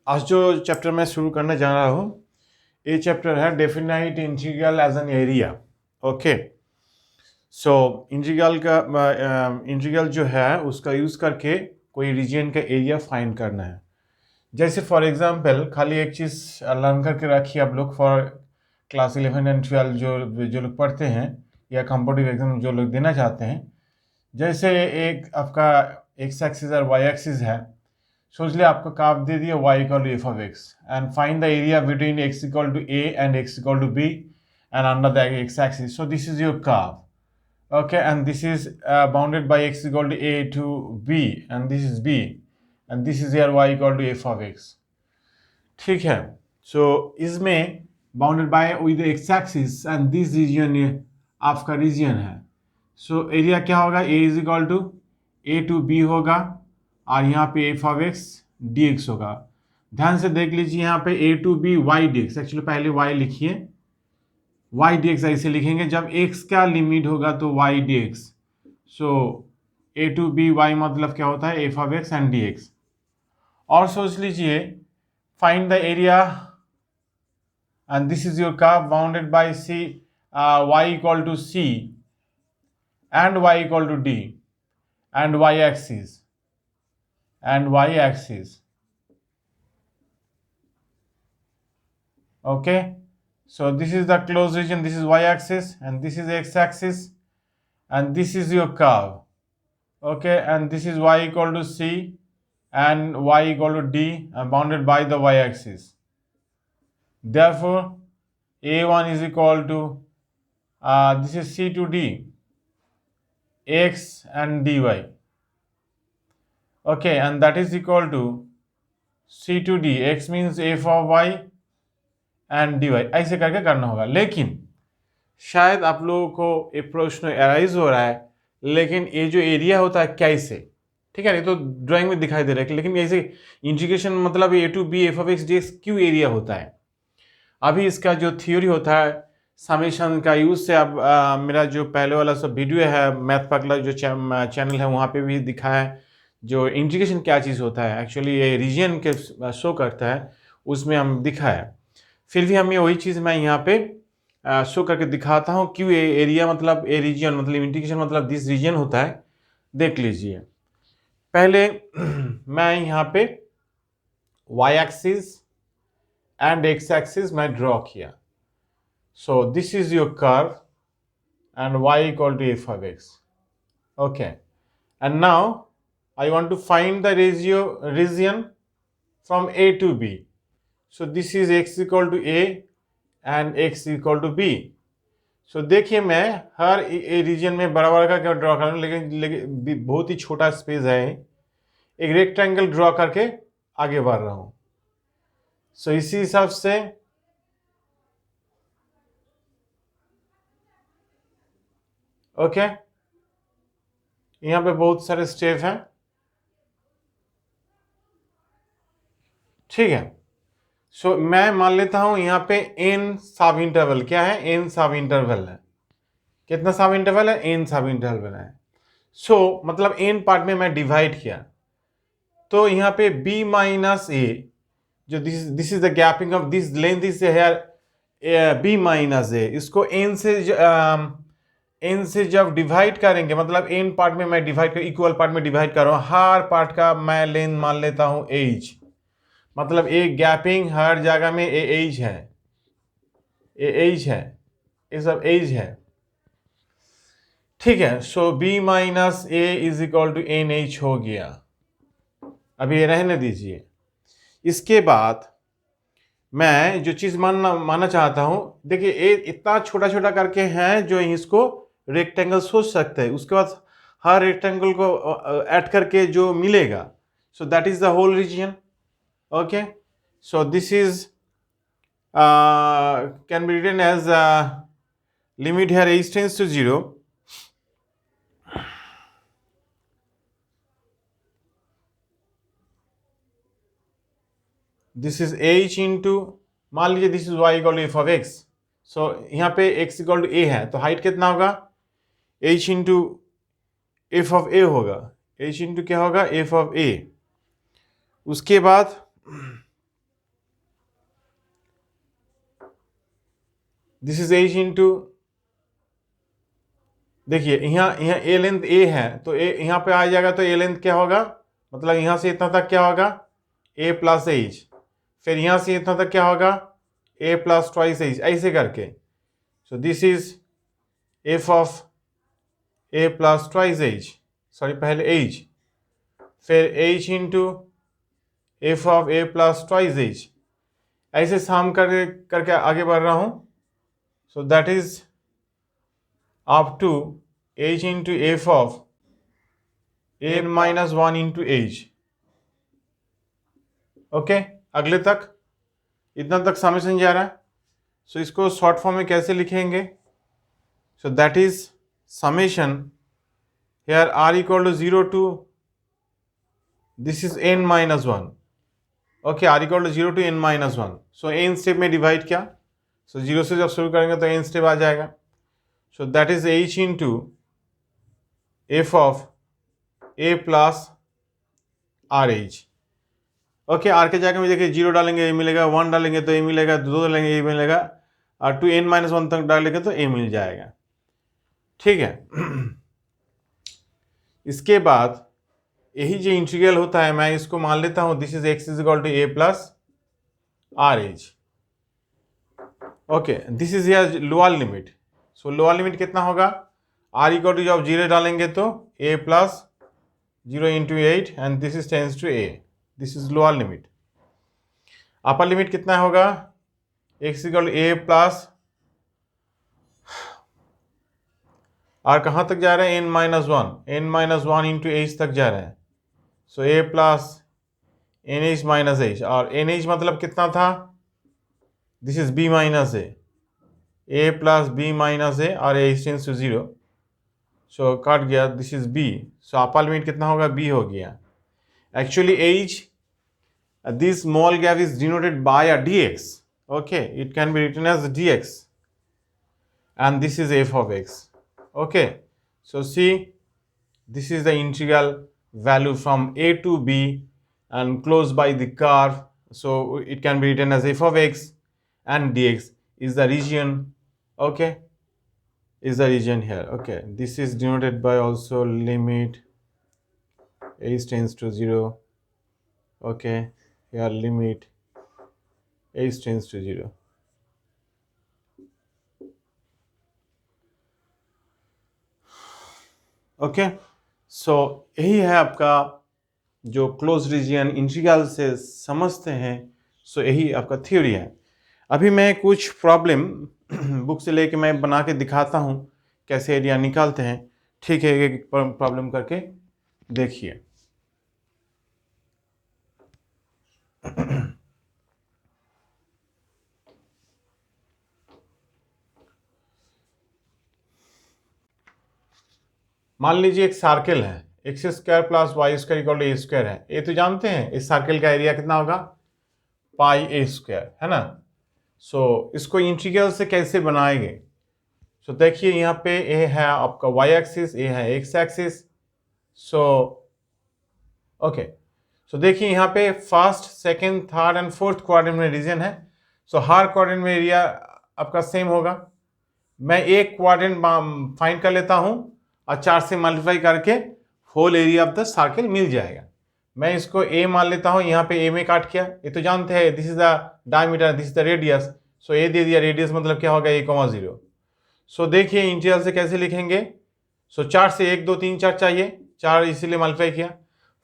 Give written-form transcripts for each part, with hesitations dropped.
आज जो चैप्टर मैं शुरू करने जा रहा हूँ ये चैप्टर है definite integral as an area. Okay, so integral जो है उसका यूज़ करके कोई रीजन का एरिया फाइंड करना है। जैसे फॉर एग्जांपल खाली एक चीज़ लर्न करके रखिए आप लोग फॉर क्लास 11 एंड 12 जो लोग पढ़ते हैं या कॉम्पिटिटिव एग्जाम जो लोग देना चाहते हैं। जैसे एक आपका एक्स एक्सिस और वाई एक्सिस है, सोच लिया आपको कर्व दे दिया y equal to F of x and find the area between x equal to a and x equal to b and under the x axis. So this is your curve, okay, and this is bounded by x equal to a to b and this is b and this is your y equal to F of x। ठीक है, so इसमें bounded by with x axis and this region आपका region है। So area क्या होगा, a is equal to a to b होगा और यहाँ पे f of x d x होगा। ध्यान से देख लीजिए यहाँ पे a to B y d x, actually पहले वाई लिखिए, वाई डी एक्स ऐसे लिखेंगे जब एक्स का लिमिट होगा तो y d x. So A to B Y मतलब क्या होता है, F of X and D X. और सोच लीजिए find the area and this is your curve bounded by C Y equal to C and Y equal to D and Y axis and y-axis. Okay, so this is the closed region, this is y-axis and this is x-axis and this is your curve. Okay, and this is y equal to c and y equal to d and bounded by the y-axis. Therefore a1 is equal to this is c to d x and dy. Okay, and that is equal to c to d, x means f of y and dy, ऐसे करके करना होगा। लेकिन शायद आप लोगों को एक प्रश्न अराइज हो रहा है, लेकिन ये जो एरिया होता है कैसे, ठीक है, ये तो ड्राइंग में दिखाई दे रहा है, लेकिन ऐसे इंटीग्रेशन मतलब a to b f of x d x क्यों एरिया होता है। अभी इसका जो थ्योरी होता है समेशन का यूज से अब मेरा जो पहले वाला सब वीडियो है मैथ पगला जो चैनल है वहाँ पे भी दिखा है जो इंटीग्रेशन क्या चीज़ होता है, एक्चुअली ये रीजन के शो करता है, उसमें हम दिखा है। फिर भी हमें वही चीज़ मैं यहाँ पे शो करके दिखाता हूँ क्यों ये एरिया मतलब ए रीजन मतलब इंटीग्रेशन मतलब दिस रीजन होता है। देख लीजिए, पहले मैं यहाँ पे Y axis and X axis मैं ड्रॉ किया। So this is your curve and Y equal to F of X. Okay, and now I want to find the region from A to B. So this is x equal to A and x equal to B. So देखिए मैं हर reason में बड़ा बड़ा का क्या draw कर रहा हूँ, लेकिन बहुत ही छोटा स्पेस है, एक रेक्टेंगल ड्रॉ करके आगे बढ़ रहा हूँ। सो इसी हिसाब से ओके, यहाँ पे बहुत सारे स्टेप हैं, ठीक है। सो मैं मान लेता हूं यहाँ पे n सब इंटरवल क्या है, n सब इंटरवल है। कितना सब इंटरवल है, n सब इंटरवल है। सो मतलब n पार्ट में मैं डिवाइड किया, तो यहाँ पे b माइनस ए जो this is the gapping of this length is here b minus a, इसको n से जब डिवाइड करेंगे मतलब n पार्ट में मैं डिवाइड कर इक्वल पार्ट में डिवाइड कर रहा हूँ, हर पार्ट का मैं लेंथ मान लेता हूँ h, मतलब एक गैपिंग हर जगह में एज है, एज है, ये सब एज है, ठीक है। So b minus A is equal to N H हो गया। अभी ये रहने दीजिए। इसके बाद मैं जो चीज मानना चाहता हूं, देखिए ये इतना छोटा छोटा करके हैं जो इसको रेक्टेंगल सोच सकते हैं, उसके बाद हर रेक्टेंगल को ऐड करके जो मिलेगा, so that is the whole region. Okay, so this is can be written as limit here h tends to 0. This is h into, मान लीजिए this is y equal to f of x. So यहाँ पे x equal to a है, तो height कितना होगा, h into f of a होगा, h into क्या होगा, f of a। उसके बाद दिस इज एज इंटू, देखिए यहाँ यहाँ ए लेंथ ए है तो ए यहाँ पे आ जाएगा, तो ए लेंथ क्या होगा, मतलब यहाँ से इतना तक क्या होगा, ए प्लस एज, फिर यहाँ से इतना तक क्या होगा, ए प्लस ट्वाइस एज, ऐसे करके। So this is F of A plus twice H, sorry पहले एज, फिर H into F of A plus twice H, ऐसे साम करके आगे बढ़ रहा हूँ। So that is up to H into F of A minus one into H. Okay, अगले तक इतना तक समेशन जा रहा है। सो इसको शॉर्ट फॉर्म में कैसे लिखेंगे, so that is summation here R equal to 0 to, this is n minus one, okay, R equal to 0 to n minus one. So n step में डिवाइड किया, सो 0 से जब शुरू करेंगे तो n स्टेप आ जाएगा। So that is h into F of a plus R H. Okay, R के जगह में देखिए 0 डालेंगे ए मिलेगा, 1 डालेंगे तो ए मिलेगा, 2 डालेंगे ए मिलेगा, और 2n माइनस वन तक डालेंगे तो ए मिल जाएगा। ठीक है, इसके बाद यही जो इंटीग्रल होता है मैं इसको मान लेता हूं, this is x is equal to a plus R H. Okay, this is here lower limit. So lower limit कितना होगा, आर इक्वल टू जब 0 डालेंगे तो a plus 0 into 8 and this is tends to a, this is lower limit. Upper limit कितना होगा, x equal to a plus, और कहाँ तक जा रहा है, n minus one into h तक जा रहा है। So a plus n h minus h, और एन एच मतलब कितना था, this is b minus a plus b minus a, और a tends to 0, so cut गया, this is b. So upper limit कितना होगा, बी हो गया। Actually h, this small gap is denoted by a dx, okay, it can be written as dx, and this is f of x. Okay, so see, this is the integral value from a to b and close by the curve, so it can be written as f of x, and dx is the region, okay, is the region here. Okay, this is denoted by also limit h tends to 0, okay, here limit h tends to 0. Okay, सो यही है आपका जो close reason integral से समझते हैं। सो यही आपका theory है। अभी मैं कुछ प्रॉब्लम बुक से लेके मैं बना के दिखाता हूँ कैसे एरिया निकालते हैं। ठीक है, एक प्रॉब्लम करके देखिए। मान लीजिए एक सर्कल है, x square plus y square equal to a square है। ये तो जानते हैं इस सर्कल का एरिया कितना होगा, पाई ए स्क्वायर, है ना। सो इसको इंटीग्रल से कैसे बनाएंगे, सो देखिए यहाँ पे ए है आपका वाई एक्सिस, ए है एक्स एक्सिस। सो ओके, सो देखिए यहाँ पे first, second, third and fourth quadrant में रीजन है। सो हर क्वाड्रेंट में एरिया आपका सेम होगा। मैं एक क्वाड्रेंट फाइंड कर लेता हूँ और 4 से मल्टीप्लाई करके whole area of the circle मिल जाएगा। मैं इसको ए मान लेता हूँ, यहाँ पे ए में काट किया। ये तो जानते हैं this is the diameter, this is the radius. So a दे दिया, रेडियस मतलब क्या होगा, a,0। सो देखिए इंटीग्रल से कैसे लिखेंगे। सो 4 से 1 2 3 4 चाहिए, 4 इसीलिए मल्टीप्लाई किया।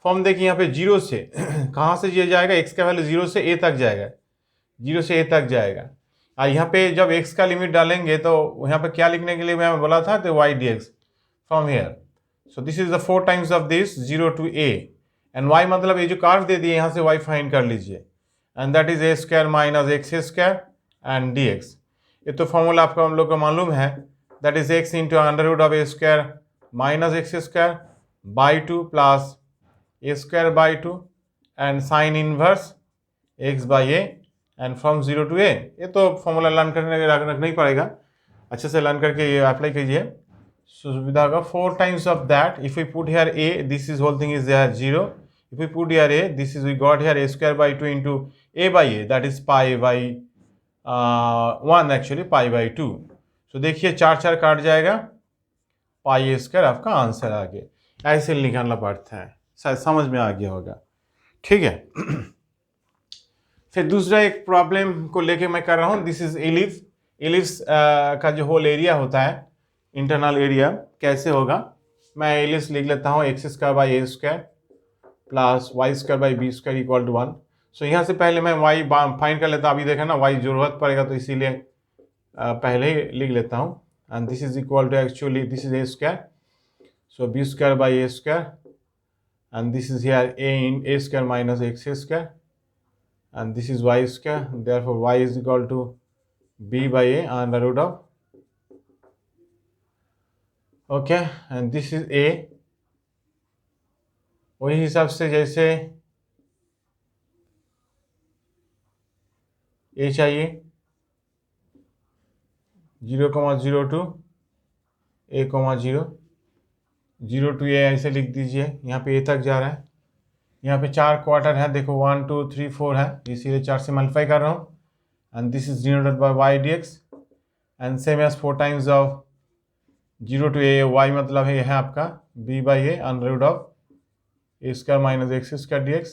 फॉर्म देखिए यहाँ पे 0 से कहाँ से ये जाएगा, x का वैल्यू 0 से a तक जाएगा, 0 से a तक जाएगा। और यहाँ पे जब x का लिमिट डालेंगे तो यहाँ पे क्या लिखने के लिए मैं बोला था, तो y dx from here. So this is the 4 times of this 0 to a, and y मतलब ये जो कर्व दे दिए यहाँ से y फाइंड कर लीजिए, and that is a square minus x square and dx। ये तो फॉर्मूला आपको हम लोग को मालूम है, that is x into under root of a square minus x square by 2 plus a square by 2 and sin inverse x by a and from 0 to a। ये तो फॉर्मूला लर्न करने रखना ही पड़ेगा, अच्छे से लर्न करके ये अप्लाई कीजिए। सुविधा होगा 4 times of that, if we put here a, this is whole thing is there 0, if we put here a, this is we got here a square by 2 into a by a, that is pi by 1 actually π/2। So देखिए 4 4 काट जाएगा, πa² आपका answer आ गया। ऐसे निकालना पड़ता है, शायद समझ में आ गया होगा, ठीक है। फिर दूसरा एक प्रॉब्लम को लेके मैं कर रहा हूँ, दिस इज इलिप्स। इलिप्स का जो होल एरिया होता है, इंटरनल एरिया कैसे होगा, मैं इलिप्स लिख लेता हूँ x² plus y² equal to 1। सो यहाँ से पहले मैं y फाइंड कर लेता हूँ। अभी देखा ना y जरूरत पड़ेगा तो इसीलिए पहले ही लिख लेता हूँ। And this is equal to actually this is a², so b² and this is here a² minus x² and this is y², therefore y is equal to b/a under root of, okay, and this is a। वही हिसाब से जैसे a चाहिए 0,02 a,0 0 to a ऐसे लिख दीजिए। यहाँ पे a तक जा रहा है, यहाँ पे 4 क्वार्टर है, देखो 1 2 3 4 है, इसीलिए 4 से मल्टीप्लाई कर रहा हूँ। And this is denoted by y dx and same as 4 times of 0 to a, y मतलब है आपका b/a under root of a² minus x² dx।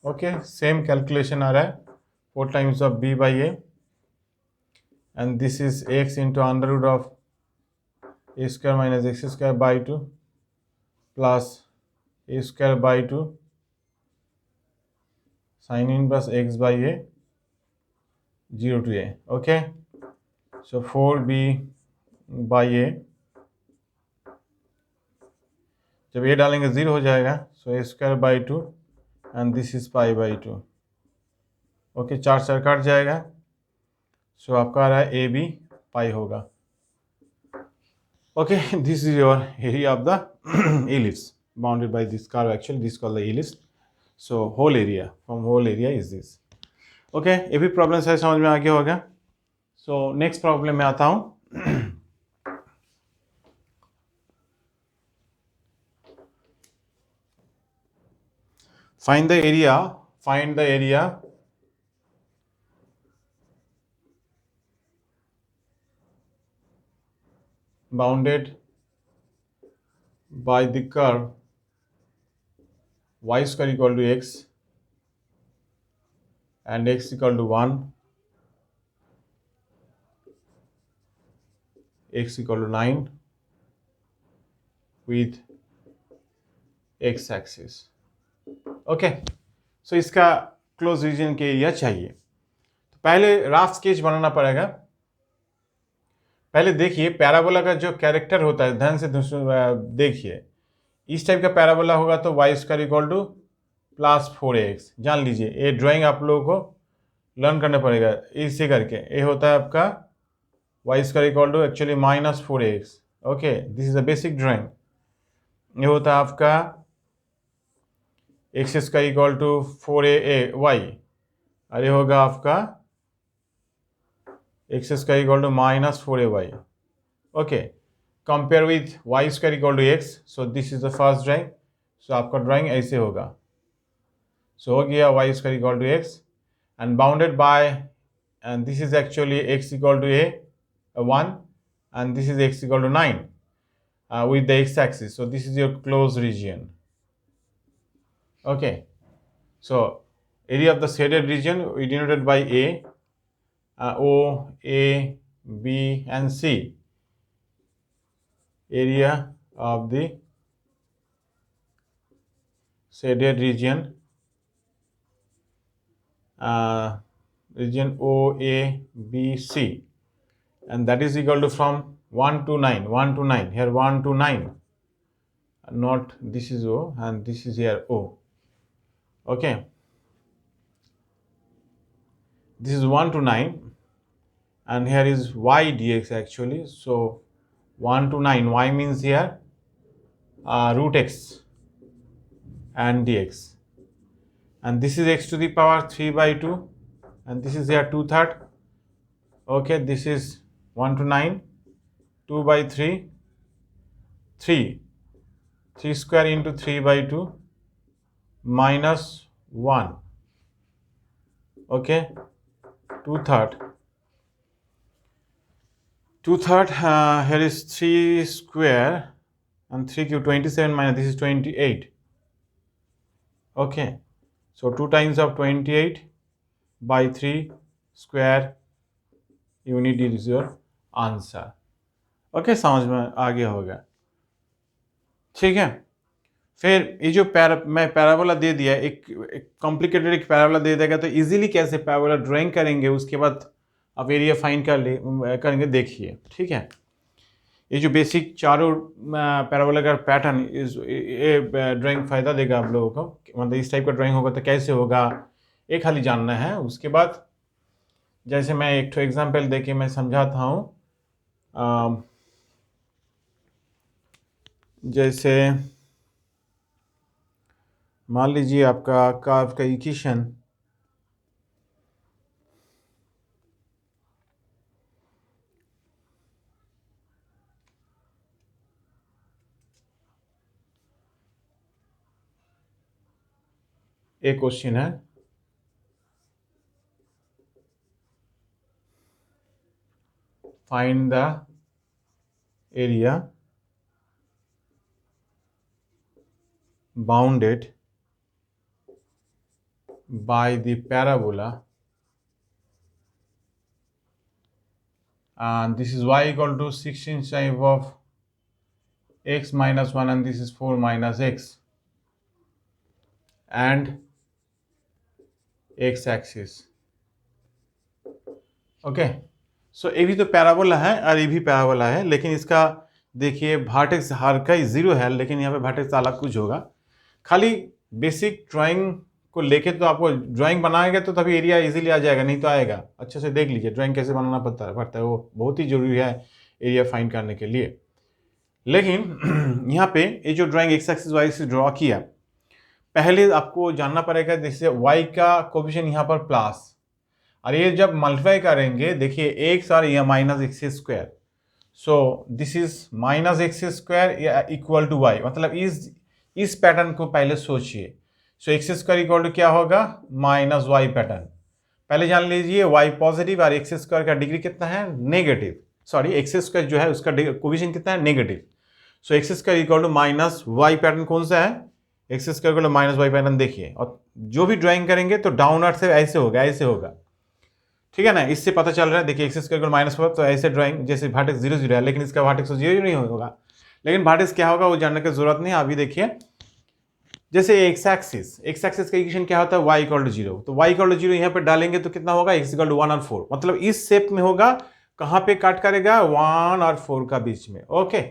Okay, same calculation आ रहा है, 4 times of b/a and this is x into under root of a² minus x² by 2 plus a²/2 sine inverse x/a 0 to a। Okay, so 4b/a, जब a डालेंगे 0 हो जाएगा, so a²/2 and this is π/2। Okay, 4 4 काट जाएगा, सो आपका आ रहा है ab पाई होगा। Okay, this is your area of the ellipse bounded by this curve, actually this is called the ellipse। so whole area, from whole area is this। Okay, ये भी problem शायद समझ में आ गया होगा। सो नेक्स्ट प्रॉब्लम में आता हूँ। find the area bounded by the curve y² equal to x and x equal to 1, x equal to 9 with x axis। Okay, सो इसका क्लोज रीजन के एरिया चाहिए, तो पहले राफ स्केच बनाना पड़ेगा। पहले देखिए पैराबोला का जो कैरेक्टर होता है, ध्यान से देखिए, इस टाइप का पैराबोला होगा तो y² equal two plus 4x। जान लीजिए, ये ड्राइंग आप लोगों को लर्न करना पड़ेगा इससे करके। ये होता है आपका y² equal to actually minus 4x। Okay, this is a basic drawing. ये होता है आपका x² इक्वल टू 4ay, और ये होगा आपका x² equal to minus 4ay। Okay, compare with y² equal to x, so this is the first drawing. So आपका drawing ऐसे होगा। सो हो गया y² equal to x and bounded by, and this is actually x equal to a 1 and this is x equal to 9 with the x axis. So this is your closed region। okay, so area of the shaded region we denoted by a, o, a, b and c, area of the shaded region, region o, a, b, c, and that is equal to from 1 to 9, 1 to 9, here 1 to 9, not this is o and this is here o। okay, this is 1 to 9 and here is y dx actually। so 1 to 9, y means here root x and dx, and this is x to the power 3/2 and this is here 2/3। okay, this is 1 to 9, 2/3, 3 square into 3/2 minus 1, okay, 2/3 2/3 here is 3 square and 3 cube 27 minus this is 28. Okay, so 2 times of 28 by 3 square unit is your answer. Okay, समझ में आ गया होगा, ठीक है। फिर ये जो मैं पैराबोला दे दिया, एक कॉम्प्लिकेटेड एक पैराबोला दे देगा, तो इजीली कैसे पैराबोला ड्राइंग करेंगे, उसके बाद आप एरिया फाइंड करेंगे, देखिए, ठीक है। ये जो बेसिक चारों पैराबोला का पैटर्न ये ड्राइंग फ़ायदा देगा आप लोगों को, मतलब इस टाइप का ड्राइंग होगा तो कैसे होगा, एक खाली जानना है। उसके बाद जैसे मैं एक तो एग्जाम्पल दे के मैं समझाता हूँ, जैसे मान लीजिए आपका इक्वेशन एक क्वेश्चन है, find the area bounded by the parabola, and this is y equal to 16 type of x minus 1 and this is 4 minus x and x axis. Okay, so ये भी तो पैराबोला है और ये भी पैराबोला है, लेकिन इसका देखिए वर्टेक्स हर का ही 0 है, लेकिन यहाँ पे वर्टेक्स अलग कुछ होगा। खाली बेसिक ड्राइंग को लेके तो आपको ड्राइंग बनाएगा तो तभी एरिया इजीली आ जाएगा, नहीं तो आएगा। अच्छे से देख लीजिए ड्राइंग कैसे बनाना पड़ता है, वो बहुत ही जरूरी है एरिया फाइंड करने के लिए। लेकिन यहाँ पे ये जो drawing x axis y axis draw किया, पहले आपको जानना पड़ेगा जैसे वाई का कोफिशिएंट यहाँ पर प्लस, और ये जब मल्टीप्लाई करेंगे देखिए एक्स और यह minus x square, so this is minus x square equal to y, मतलब इस पैटर्न को पहले सोचिए। So x square equal to क्या होगा, माइनस वाई पैटर्न। पहले जान लीजिए वाई पॉजिटिव और एक्स स्क्वायर का डिग्री कितना है, नेगेटिव, सॉरी एक्स स्क्वायर जो है उसका कोफिशिएंट कितना है, negative. So x square equal to minus y pattern कौन सा है, x square equal to minus y pattern. देखिए, और जो भी ड्राइंग करेंगे तो डाउनवर्ड से ऐसे होगा, ऐसे होगा, ठीक है ना। इससे पता चल रहा है, देखिए एक्स स्क्वायर इक्वल माइनस 4, तो ऐसे ड्राइंग जैसे वर्टेक्स 0 0 है, लेकिन इसका वर्टेक्स 0 नहीं होगा। लेकिन वर्टेक्स क्या होगा वो जानने की जरूरत नहीं है। अभी देखिए जैसे एक्स एक्सिस का इक्वेशन क्या होता है, y इक्वल टू 0, तो y इक्वल टू 0 यहाँ पे डालेंगे तो कितना होगा, x इक्वल टू 1 और 4, मतलब इस शेप में होगा। कहाँ पे कट करेगा, 1 और 4 का बीच में। ओके,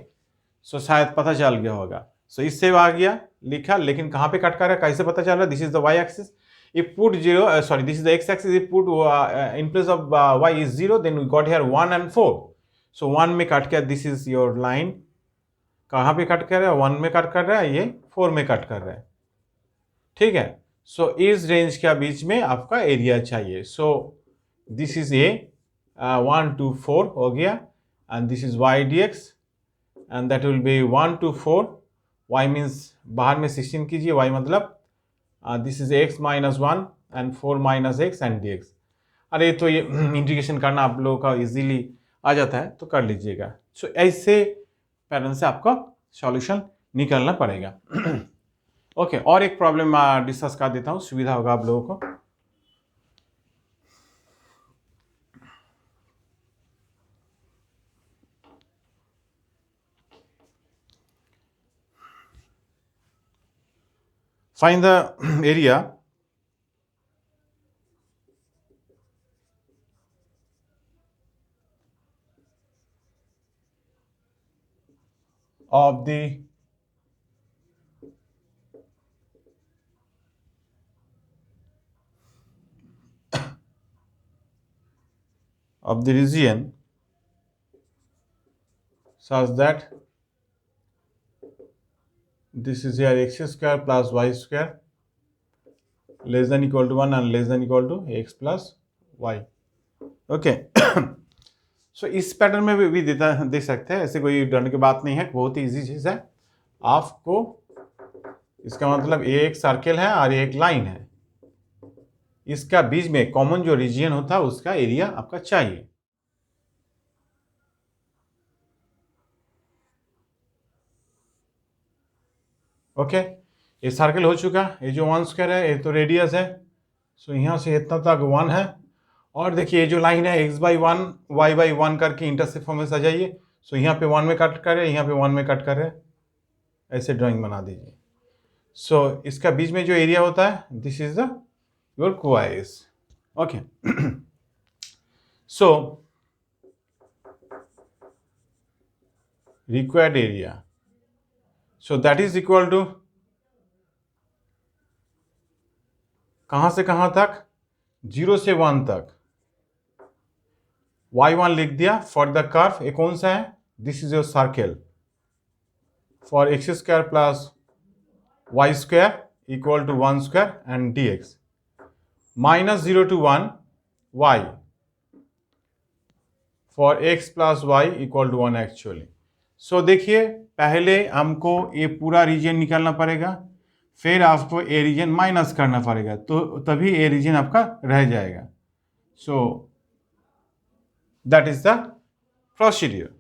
सो शायद पता चल गया होगा। सो इससे आ गया लिखा, लेकिन कहाँ पे कट करेगा, कैसे पता चल रहा है, this is the y axis, if put 0 sorry this is the x axis, if put in place of y is 0, then we got here 1 and 4, so 1 में कट कर, this is your line, कहाँ पे cut कर रहा है, 1 में cut कर रहा है, ये 4 में कट कर रहा है, ठीक है। सो इस रेंज के बीच में आपका एरिया चाहिए। सो दिस इज ए 1 to 4 हो गया, and this is y dx and that will be 1 to 4, y means बाहर में 16 कीजिए, y मतलब this is x minus 1 and 4 minus x and dx। अरे तो ये इंटीग्रेशन करना आप लोगों का इजीली आ जाता है तो कर लीजिएगा। सो ऐसे पैटर्न से आपका सॉल्यूशन निकलना पड़ेगा। ओके, और एक प्रॉब्लम डिस्कस कर देता हूँ, सुविधा होगा आप लोगों को। Find the area of the region such that this is here x square plus y square less than equal to 1 and less than equal to x plus y. Okay, so इस pattern में भी देख सकते हैं, ऐसे कोई डरने की बात नहीं है, बहुत ही इजी चीज़ है। आपको इसका मतलब ये एक सर्कल है और ये एक लाइन है, इसका बीच में कॉमन जो रीजन होता है उसका एरिया आपका चाहिए। ओके, ये सर्कल हो चुका, ये जो 1 स्क्वायर है ये तो रेडियस है, सो यहाँ से इतना तक 1 है। और देखिए ये जो लाइन है x/1 y/1 करके इंटरसेक्ट फॉर्म में सजाइए, सो यहाँ पे 1 में कट कर रहे हैं, यहाँ पे 1 में कट कर रहे हैं, ऐसे ड्राइंग बना दीजिए। सो इसका बीच में जो एरिया होता है, this is the your choice. Okay, so required area, so that is equal to कहाँ से कहाँ तक, 0 से 1 तक। y1 लिख दिया फॉर द कर्व, ये कौन सा है, this is your circle, for x square plus y square equal to 1 square and dx, -0 to 1 y for x plus y equal to 1 actually. सो देखिए पहले हमको ये पूरा रीजन निकालना पड़ेगा, फिर आपको ए रीजन माइनस करना पड़ेगा, तो तभी ए रीजन आपका रह जाएगा। So that is the procedure.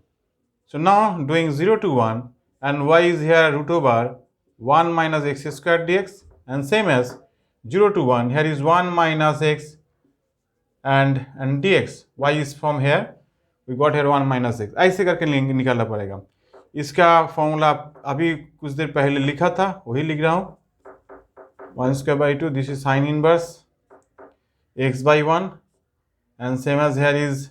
So now doing 0 to 1 and y is here root over 1 minus x squared dx, and same as 0 to 1 here is 1 minus x and dx, y is from here we got here 1 minus x, ऐसे करके निकालना पड़ेगा। इसका formula अभी कुछ देर पहले लिखा था, वही लिख रहा हूँ, 1 square by 2, this is sine inverse x/1 and same as here is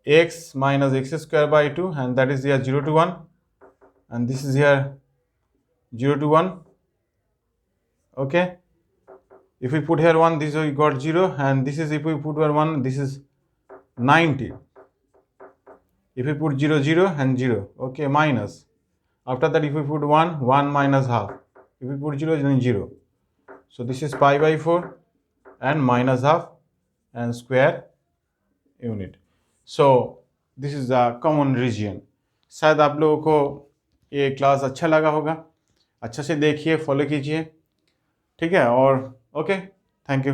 x minus x square by 2, and that is here 0 to 1, and this is here 0 to 1. Okay, if we put here 1, this we got 0, and this is, if we put here 1, this is 90. If we put 0 0 and 0, okay, minus, after that if we put 1 1 minus half, if we put 0 then 0, so this is pi by 4 and minus half and square unit. So this is the common region. शायद आप लोगों को ये class अच्छा लगा होगा, अच्छा से देखिए, फॉलो कीजिए, ठीक है, और ओके, थैंक यू।